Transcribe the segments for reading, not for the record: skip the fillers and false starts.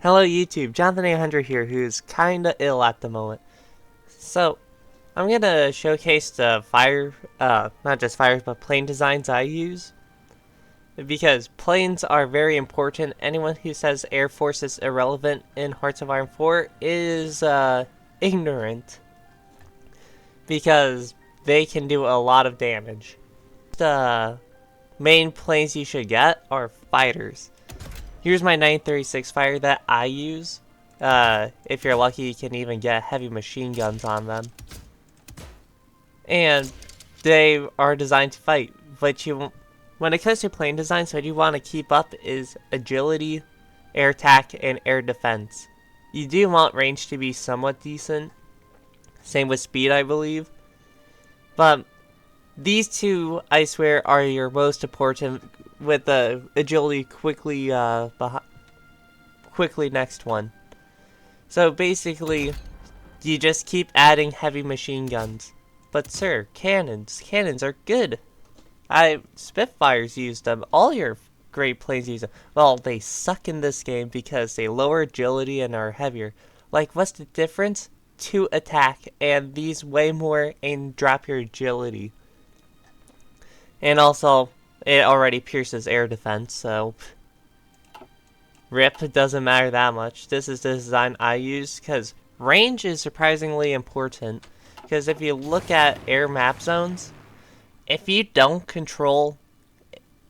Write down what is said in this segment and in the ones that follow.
Hello YouTube, Jonathan 800 here, who's kinda ill at the moment. So, I'm gonna showcase the not just fires, but plane designs I use. Because planes are very important. Anyone who says Air Force is irrelevant in Hearts of Iron 4 is, ignorant. Because they can do a lot of damage. The main planes you should get are fighters. Here's my 936 fighter that I use. If you're lucky, you can even get heavy machine guns on them. And they are designed to fight. When it comes to plane designs, what you want to keep up is agility, air attack, and air defense. You do want range to be somewhat decent. Same with speed, I believe. But these two, I swear, are your most important, with the agility quickly next one. So basically, you just keep adding heavy machine guns. But sir, cannons are good. Spitfires use them. All your great planes use them. Well, they suck in this game because they lower agility and are heavier. Like, what's the difference? 2 attack, and these way more and drop your agility. And also, it already pierces air defense, so RIP, doesn't matter that much. This is the design I use because range is surprisingly important. Because if you look at air map zones, if you don't control,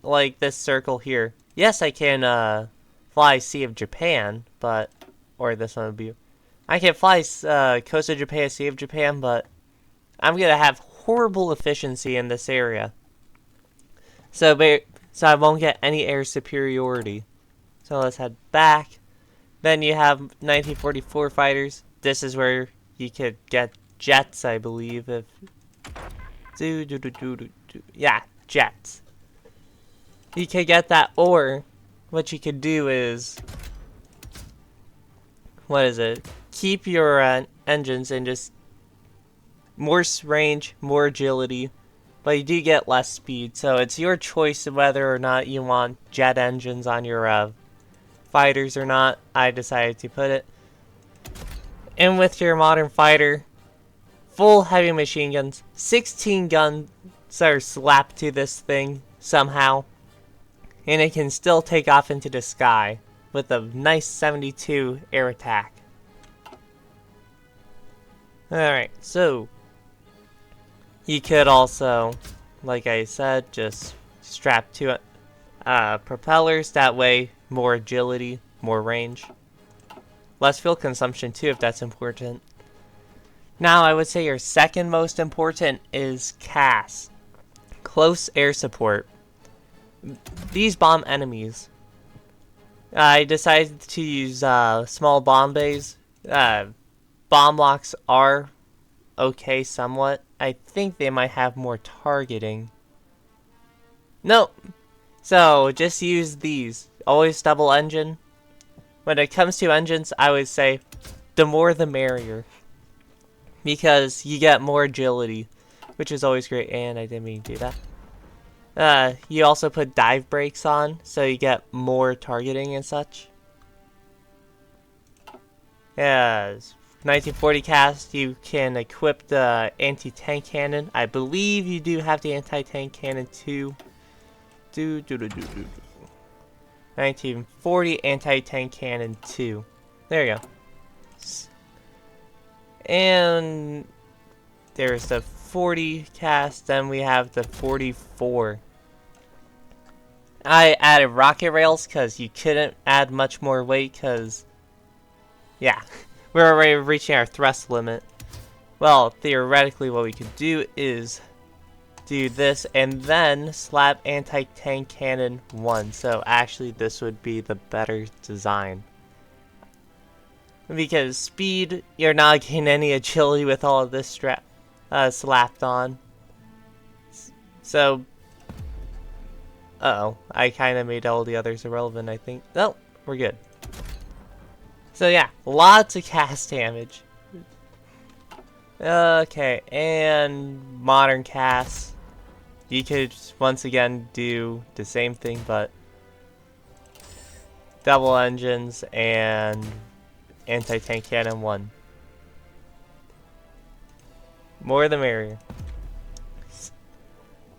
like this circle here, yes, I can fly Sea of Japan, but, or this one would be, I can fly Coast of Japan, Sea of Japan, but I'm going to have horrible efficiency in this area. So I won't get any air superiority. So let's head back. Then you have 1944 fighters. This is where you could get jets, I believe. Yeah, jets. You could get that, or what you could do is, keep your engines and just more range, more agility, but you do get less speed. So it's your choice whether or not you want jet engines on your fighters or not. I decided to put it. And with your modern fighter, full heavy machine guns, 16 guns are slapped to this thing somehow, and it can still take off into the sky with a nice 72 air attack. Alright, so you could also, like I said, just strap 2 propellers. That way, more agility, more range. Less fuel consumption too, if that's important. Now, I would say your second most important is CAS. Close air support. These bomb enemies. I decided to use small bomb bays. Bomb locks are okay somewhat. I think they might have more targeting. No. So, just use these. Always double engine. When it comes to engines, I would say the more the merrier. Because you get more agility, which is always great. And I didn't mean to do that. You also put dive brakes on, so you get more targeting and such. Yeah, 1940 cast, you can equip the anti-tank cannon. I believe you do have the anti-tank cannon too. 1940 anti-tank cannon 2. There you go. And there's the 40 cast, then we have the 44. I added rocket rails because you couldn't add much more weight because, yeah, we're already reaching our thrust limit. Well, theoretically what we could do is do this and then slap anti-tank cannon 1. So actually this would be the better design. Because speed, you're not getting any agility with all of this slapped on. So, uh-oh, I kind of made all the others irrelevant, I think. No, we're good. So yeah, lots of cast damage. Okay, and modern cast. You could once again do the same thing, but double engines, and anti-tank cannon 1. More the merrier.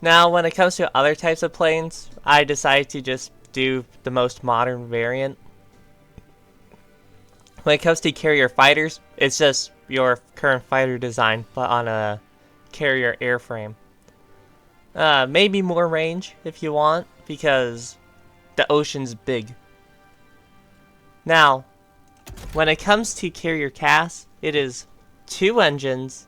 Now, when it comes to other types of planes, I decided to just do the most modern variant. When it comes to carrier fighters, it's just your current fighter design, but on a carrier airframe. Maybe more range if you want, because the ocean's big. Now, when it comes to carrier cast, it is 2 engines,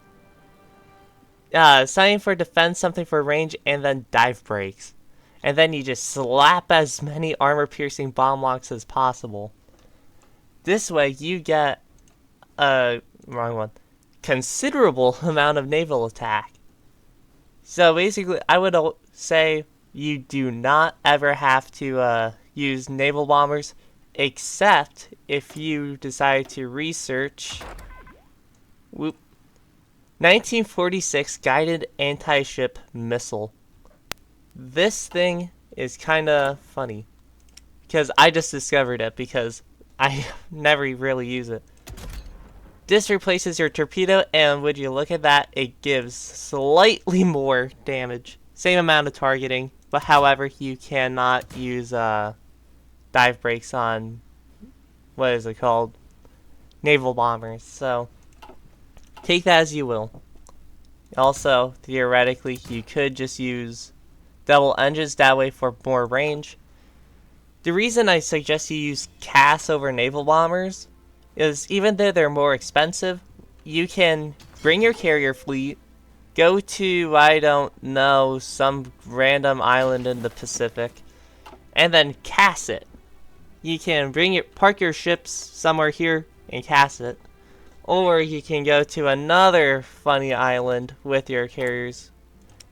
something for defense, something for range, and then dive brakes. And then you just slap as many armor-piercing bomb locks as possible. This way, you get considerable amount of naval attack. So basically, I would say you do not ever have to use naval bombers, except if you decide to research 1946 guided anti-ship missile. This thing is kind of funny because I just discovered it because I never really use it. This replaces your torpedo, and would you look at that, it gives slightly more damage. Same amount of targeting, but however, you cannot use dive brakes on, what is it called? Naval bombers. So, take that as you will. Also, theoretically, you could just use double engines that way for more range. The reason I suggest you use CAS over naval bombers is even though they're more expensive, you can bring your carrier fleet, go to, I don't know, some random island in the Pacific, and then CAS it. You can park your ships somewhere here and CAS it. Or you can go to another funny island with your carriers.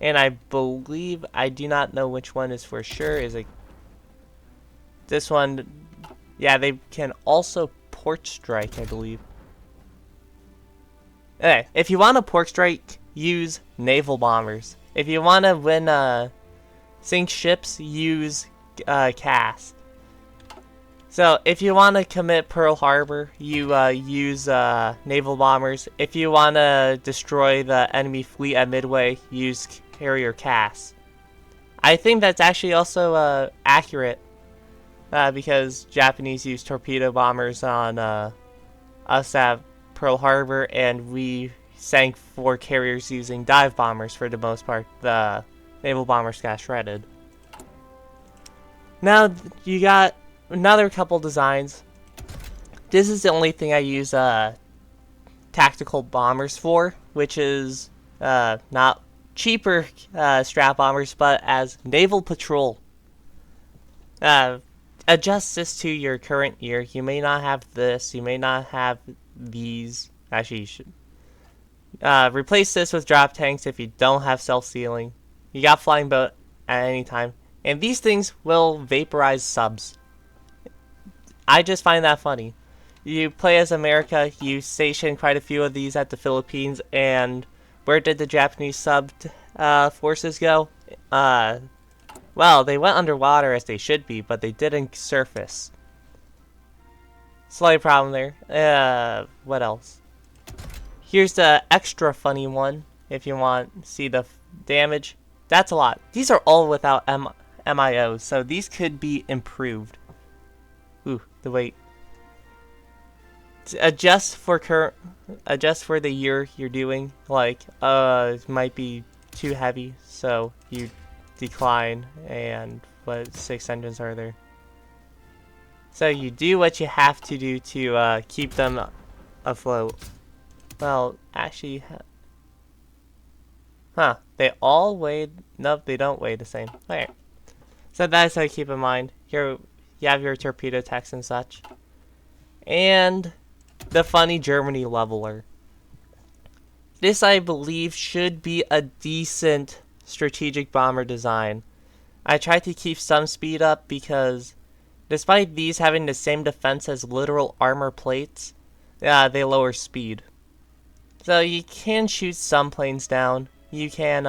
And I believe, I do not know which one is for sure, is it this one? Yeah, they can also port strike, I believe. Okay, if you want to port strike, use naval bombers. If you want to win sink ships, use CAS. So if you want to commit Pearl Harbor, you use naval bombers. If you want to destroy the enemy fleet at Midway, use carrier CAS. I think that's actually also accurate. Because Japanese use torpedo bombers on us at Pearl Harbor, and we sank 4 carriers using dive bombers for the most part. The naval bombers got shredded. Now, you got another couple designs. This is the only thing I use tactical bombers for, which is not cheaper strap bombers, but as naval patrol. Adjust this to your current year. You may not have this. You may not have these. Actually, you should. Replace this with drop tanks if you don't have self-sealing. You got flying boat at any time. And these things will vaporize subs. I just find that funny. You play as America, you station quite a few of these at the Philippines, and where did the Japanese sub forces go? Well, they went underwater as they should be, but they didn't surface. Slight problem there. What else? Here's the extra funny one, if you want to see the damage. That's a lot. These are all without MIOs, so these could be improved. Ooh, the weight. Adjust for the year you're doing. Like, it might be too heavy, so you decline. And what 6 engines are there? So you do what you have to do to keep them afloat. Well, actually, they all weigh. Nope, they don't weigh the same. Alright. So that's how you keep in mind. Here you have your torpedo techs and such. And the funny Germany leveler. This, I believe, should be a decent strategic bomber design. I tried to keep some speed up because despite these having the same defense as literal armor plates, they lower speed. So you can shoot some planes down. You can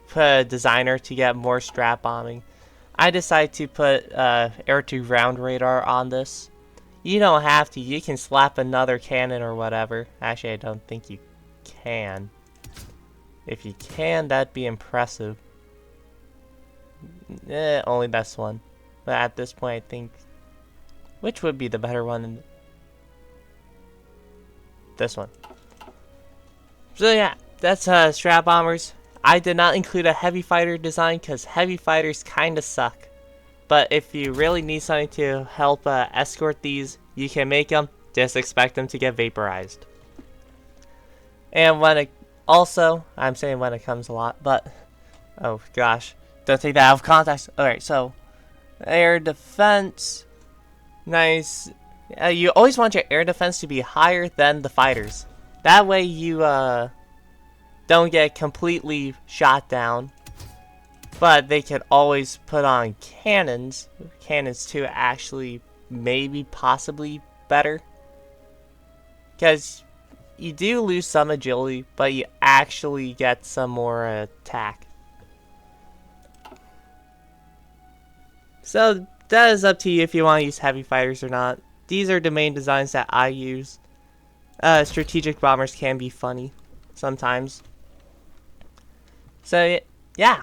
put a designer to get more strap bombing. I decided to put air-to-ground radar on this. You don't have to. You can slap another cannon or whatever. Actually, I don't think you can. If you can, that'd be impressive. Only this one. But at this point, I think... Which would be the better one? This one. So yeah, that's Strat Bombers. I did not include a heavy fighter design because heavy fighters kind of suck. But if you really need something to help escort these, you can make them. Just expect them to get vaporized. And when it... Also, I'm saying when it comes a lot, but... Oh gosh. Don't take that out of context. Alright, so... Air defense... Nice. You always want your air defense to be higher than the fighters. That way you don't get completely shot down. But they can always put on cannons. Cannons to actually maybe possibly better. Because you do lose some agility, but you actually get some more attack. So that is up to you if you want to use heavy fighters or not. These are the main designs that I use. Strategic bombers can be funny sometimes. So yeah,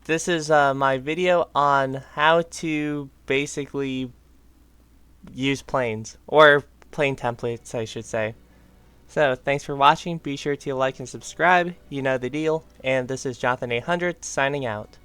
this is my video on how to basically use planes, or plane templates I should say. So thanks for watching, be sure to like and subscribe, you know the deal, and this is Jonathan 800 signing out.